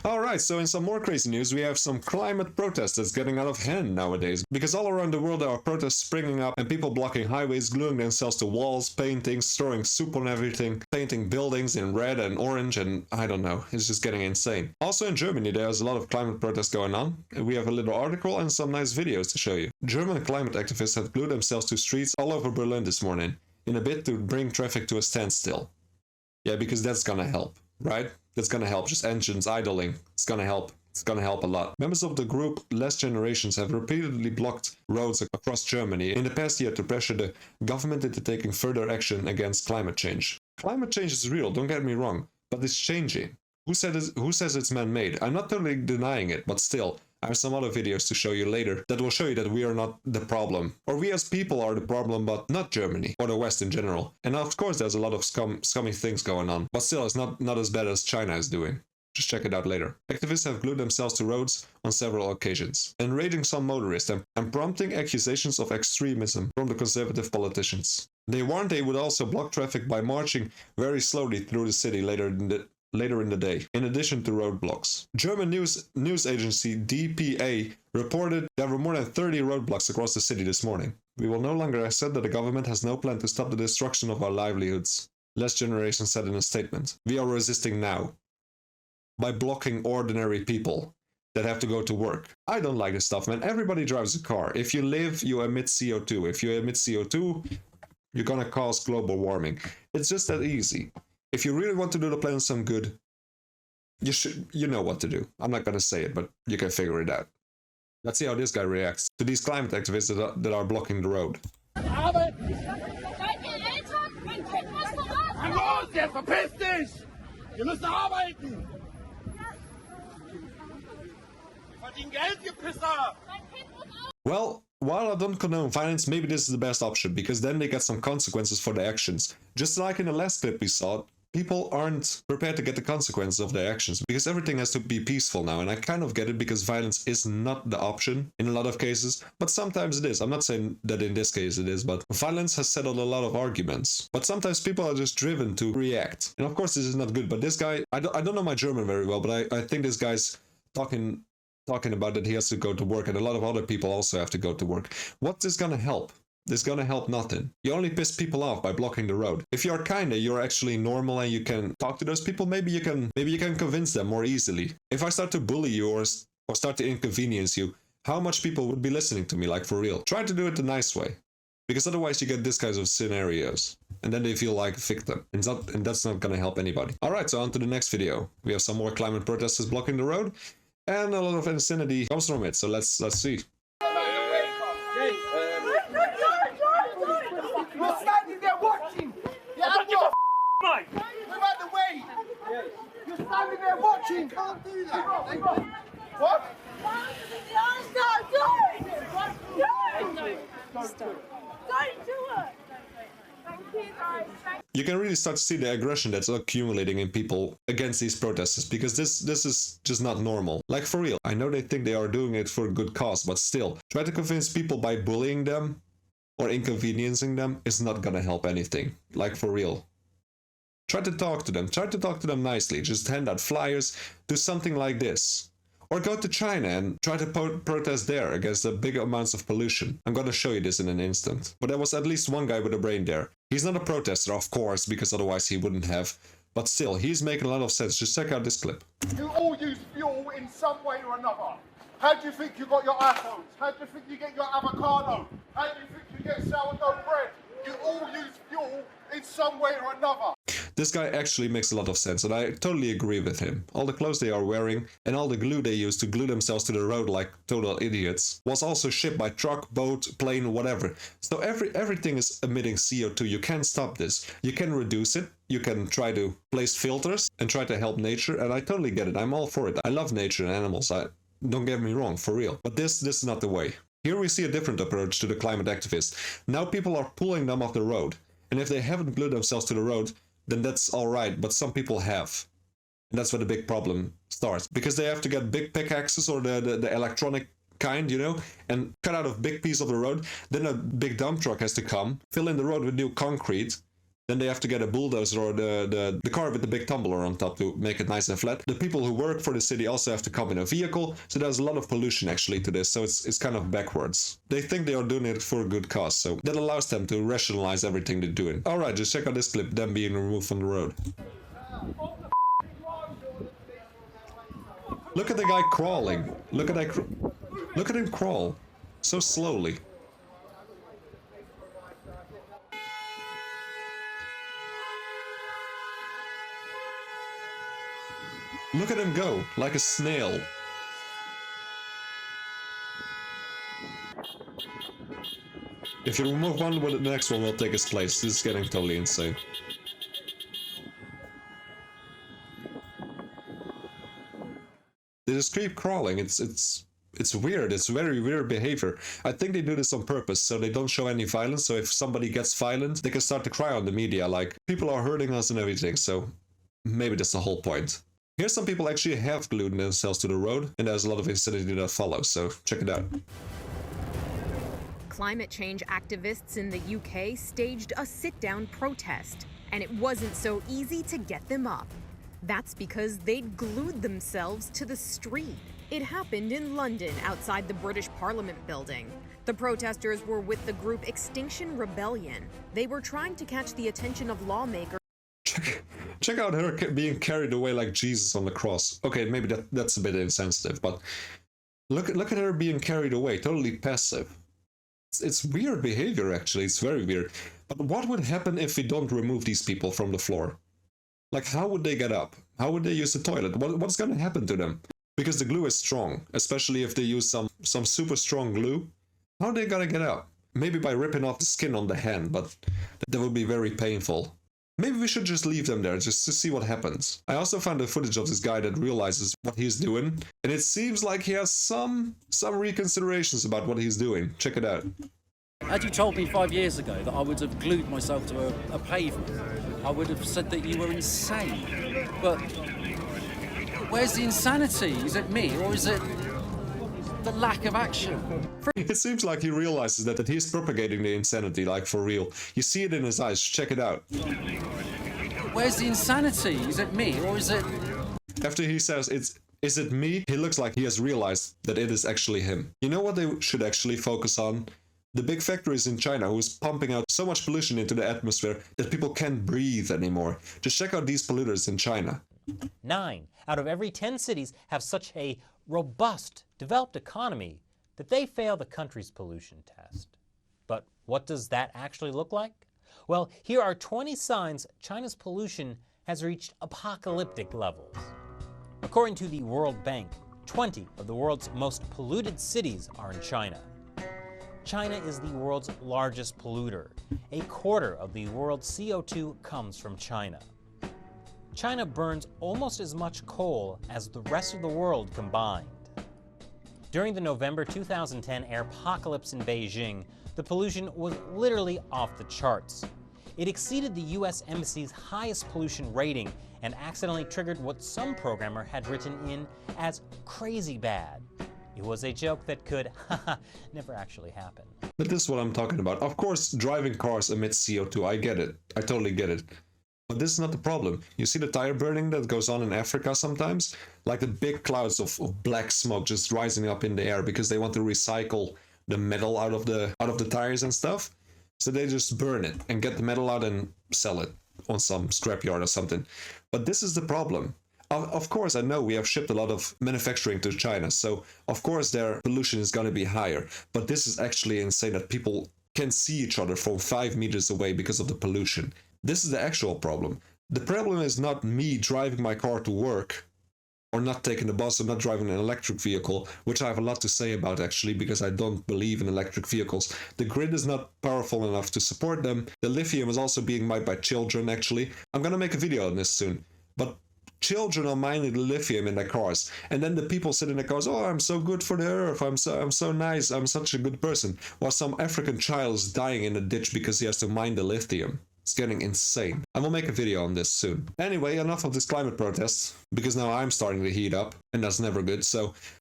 Alright, so in some more crazy news, we have some climate protests that's getting out of hand nowadays. Because all around the world there are protests springing up and people blocking highways, gluing themselves to walls, paintings, throwing soup on everything, painting buildings in red and orange, and I don't know, it's just getting insane. Also in Germany there's a lot of climate protests going on. We have a little article and some nice videos to show you. German climate activists have glued themselves to streets all over Berlin this morning, in a bid to bring traffic to a standstill. Yeah, because that's gonna help, right? That's gonna help. Just engines idling. It's gonna help. It's gonna help a lot. Members of the group Less Generations have repeatedly blocked roads across Germany in the past year to pressure the government into taking further action against climate change. Climate change is real, don't get me wrong, but it's changing. Who says it's man-made? I'm not totally denying it, but still, I have some other videos to show you later that will show you that we are not the problem. Or we as people are the problem, but not Germany, or the West in general. And of course there's a lot of scummy things going on, but still it's not as bad as China is doing. Just check it out later. Activists have glued themselves to roads on several occasions, enraging some motorists and prompting accusations of extremism from the conservative politicians. They warned they would also block traffic by marching very slowly through the city later in the day, in addition to roadblocks. German news agency DPA reported there were more than 30 roadblocks across the city this morning. We will no longer accept that the government has no plan to stop the destruction of our livelihoods, Less Generation said in a statement. We are resisting now, by blocking ordinary people that have to go to work. I don't like this stuff, man. Everybody drives a car. If you live, you emit CO2. If you emit CO2, you're gonna cause global warming. It's just that easy. If you really want to do the planet some good, you know what to do. I'm not gonna say it, but you can figure it out. Let's see how this guy reacts to these climate activists that are blocking the road. Arbeit! Los, jetzt verpiss dich! Wir müssen arbeiten! Verdienen Geld, ihr Pisser! Well, while I don't condone violence, maybe this is the best option, because then they get some consequences for their actions. Just like in the last clip we saw, people aren't prepared to get the consequences of their actions, because everything has to be peaceful now, and I kind of get it, because violence is not the option in a lot of cases, but sometimes it is. I'm not saying that in this case it is, but violence has settled a lot of arguments. But sometimes people are just driven to react. And of course this is not good, but this guy, I don't know my German very well, but I think this guy's talking about that he has to go to work, and a lot of other people also have to go to work. What's this gonna help? This gonna help nothing. You only piss people off by blocking the road. If you're kinda, you're actually normal and you can talk to those people, maybe you can convince them more easily. If I start to bully you or start to inconvenience you, how much people would be listening to me, like for real? Try to do it the nice way. Because otherwise you get this kinds of scenarios. And then they feel like a victim. And that's not gonna help anybody. Alright, so on to the next video. We have some more climate protesters blocking the road. And a lot of insanity comes from it, so let's see. You're standing there watching! Yeah, I don't give a f***, mate! Move out the way! You're standing there watching! You can't do that! What? Don't do it! Thank you guys. You can really start to see the aggression that's accumulating in people against these protesters, because this is just not normal. Like for real. I know they think they are doing it for a good cause, but still, try to convince people by bullying them or inconveniencing them is not gonna help anything. Like for real. Try to talk to them nicely. Just hand out flyers, do something like this. Or go to China and try to protest there against the big amounts of pollution. I'm gonna show you this in an instant. But there was at least one guy with a brain there. He's not a protester, of course, because otherwise he wouldn't have. But still, he's making a lot of sense. Just check out this clip. You all use fuel in some way or another. How do you think you got your apples? How do you think you get your avocado? How do you think you get sourdough bread? You all use fuel in some way or another. This guy actually makes a lot of sense, and I totally agree with him. All the clothes they are wearing and all the glue they use to glue themselves to the road like total idiots was also shipped by truck, boat, plane, whatever. So everything is emitting CO2. You can't stop this. You can reduce it. You can try to place filters and try to help nature, and I totally get it. I'm all for it. I love nature and animals. Don't get me wrong, for real. But this is not the way. Here we see a different approach to the climate activists. Now people are pulling them off the road. And if they haven't glued themselves to the road, then that's alright, but some people have. And that's where the big problem starts. Because they have to get big pickaxes or the electronic kind, you know, and cut out a big piece of the road. Then a big dump truck has to come, fill in the road with new concrete, Then they have to get a bulldozer or the car with the big tumbler on top to make it nice and flat. The people who work for the city also have to come in a vehicle, so there's a lot of pollution actually to this, so it's kind of backwards. They think they are doing it for a good cause, so that allows them to rationalize everything they're doing. Alright, just check out this clip, them being removed from the road. Look at the guy crawling. Look at him crawl. So slowly. Look at him go, like a snail. If you remove one, the next one will take its place. This is getting totally insane. They just keep crawling. It's weird. It's very weird behavior. I think they do this on purpose, so they don't show any violence. So if somebody gets violent, they can start to cry on the media, like, people are hurting us and everything. So maybe that's the whole point. Here some people actually have glued themselves to the road, and there's a lot of insanity that follows, so check it out. Climate change activists in the UK staged a sit-down protest, and it wasn't so easy to get them up. That's because they'd glued themselves to the street. It happened in London, outside the British Parliament building. The protesters were with the group Extinction Rebellion. They were trying to catch the attention of lawmakers. Check out her being carried away like Jesus on the cross. Okay, maybe that's a bit insensitive, but look at her being carried away, totally passive. It's weird behavior, actually. It's very weird. But what would happen if we don't remove these people from the floor? Like, how would they get up? How would they use the toilet? What's gonna happen to them? Because the glue is strong, especially if they use some super strong glue. How are they gonna get up? Maybe by ripping off the skin on the hand, but that would be very painful. Maybe we should just leave them there, just to see what happens. I also found the footage of this guy that realizes what he's doing, and it seems like he has some reconsiderations about what he's doing. Check it out. Had you told me 5 years ago that I would have glued myself to a pavement, I would have said that you were insane. But where's the insanity? Is it me, or is it the lack of action? It seems like he realizes that he's propagating the insanity, like for real. You see it in his eyes, check it out. Where's the insanity? Is it me, or is it... After he says, is it me? He looks like he has realized that it is actually him. You know what they should actually focus on? The big factories in China who is pumping out so much pollution into the atmosphere that people can't breathe anymore. Just check out these polluters in China. 9 out of every 10 cities have such a robust, developed economy that they fail the country's pollution test. But what does that actually look like? Well, here are 20 signs China's pollution has reached apocalyptic levels. According to the World Bank, 20 of the world's most polluted cities are in China. China is the world's largest polluter. A quarter of the world's CO2 comes from China. China burns almost as much coal as the rest of the world combined. During the November 2010 airpocalypse in Beijing, the pollution was literally off the charts. It exceeded the US Embassy's highest pollution rating and accidentally triggered what some programmer had written in as crazy bad. It was a joke that could, never actually happen. But this is what I'm talking about. Of course, driving cars emit CO2. I get it. I totally get it. But this is not the problem. You see the tire burning that goes on in Africa sometimes? Like the big clouds of black smoke just rising up in the air because they want to recycle the metal out of the tires and stuff. So they just burn it and get the metal out and sell it on some scrapyard or something. But this is the problem. Of course, I know we have shipped a lot of manufacturing to China, so of course their pollution is going to be higher. But this is actually insane that people can see each other from 5 meters away because of the pollution. This is the actual problem. The problem is not me driving my car to work, or not taking the bus, or not driving an electric vehicle, which I have a lot to say about actually, because I don't believe in electric vehicles. The grid is not powerful enough to support them. The lithium is also being mined by children actually. I'm gonna make a video on this soon. But children are mining the lithium in their cars, and then the people sit in their cars, oh, I'm so good for the earth, I'm so nice, I'm such a good person, while some African child is dying in a ditch because he has to mine the lithium. It's getting insane. I will make a video on this soon. Anyway, enough of this climate protest, because now I'm starting to heat up, and that's never good. So